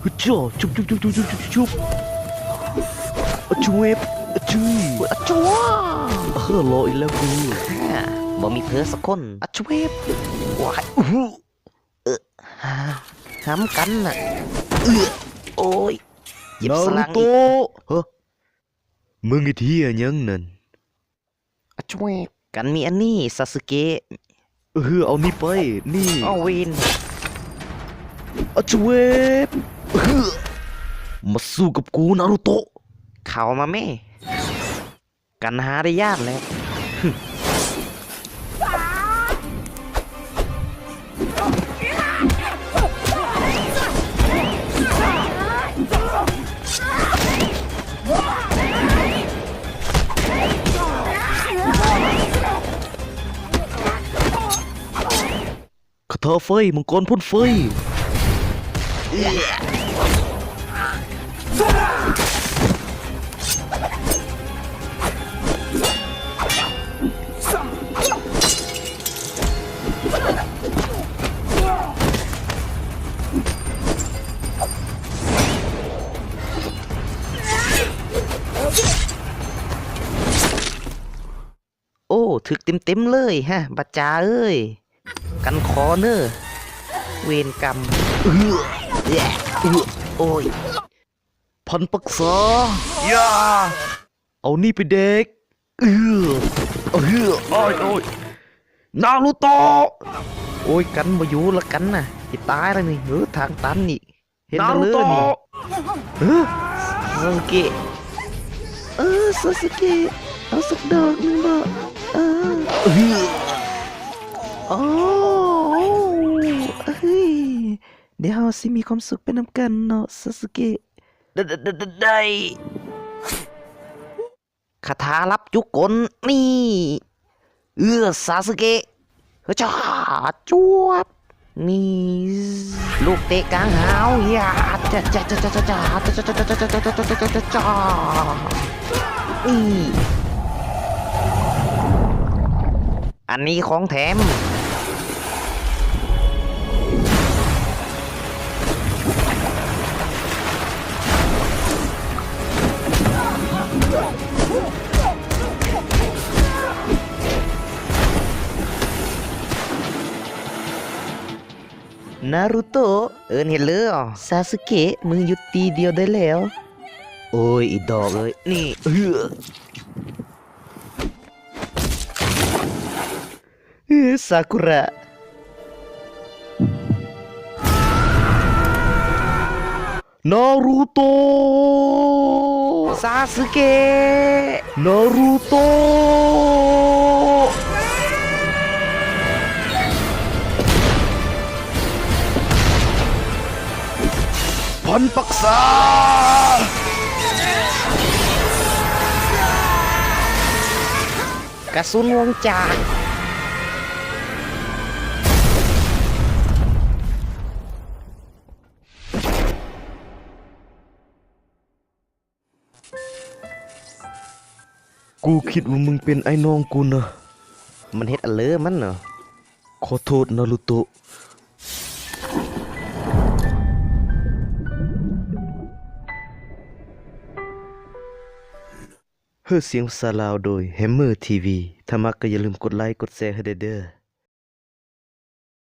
ฮึจ่อชุบชุบชุบชุบชุบชุบชุบช่วยช่วยจัว รออีกแล้วกู บ่มีเพื่อสักคนช่วยว้ายหาห้ำกันน่ะโอ้ยเจ็บ นา ส รู ลัง โต อีก เฮ้มึงไอ้ที่ยังนั่น ช่วยกันมีอันนี้ซาสึเกะ เอานี่ไปนี่ เอาวิน ช่วยมาสู้กับกูนารูโตะ เข้ามาแม่กันหาได้ยากแล้วคาถาไฟมังกรพ่นไฟโอ้ถึกเต็มเลยฮะบัจจาเอ้ยกันคอเนอร์เวรกรรมโอ้ย พันปักษาอย่าเอานี่ไปเด็กโอ้ยนารูโตะ โอ้ยกันมาอยู่ละกันน่ะจะตายแล้วนี่ทางตันนี่เห็น นา มา รู เลย โตะ นี่ซาสึเกะซาสึเกะเอาสักดอกหนึงบ่โอ้เฮ้ยเดี๋ยวเราสิมีความสุขไปนำกันเนาะซาสึเกะได้คาถารับจุกกลนี่ซาสึเกะเฮ้ยจ้าจวบนี่ลูกเตะกลางหาวอย่าจ้าจ้าจ้าจ้าจ้าจ้าจ้าจ้าจ้าจ้าจ้าจ้าจ้าจ้าจ้านี่อันนี้ของแถมนารูโตะเห็นเลยซาสึเกะมึงหยุดตีเดียวได้แล้วโอ้ยอีดอกเลยนี่ซากุระนารูโตะ ซาสึเกะ นารูโตะพันปักษาก ระสุนวงจักรกูคิดว่ามึงเป็นไอ้น้องกูนะ มันเฮ็ดอะไรมันเนาะ ขอโทษนารูโตะเสียงภาษาลาวโดย Hammer TV ถ้ามักก็อย่าลืมกดไลค์กดแชร์ให้เด้อ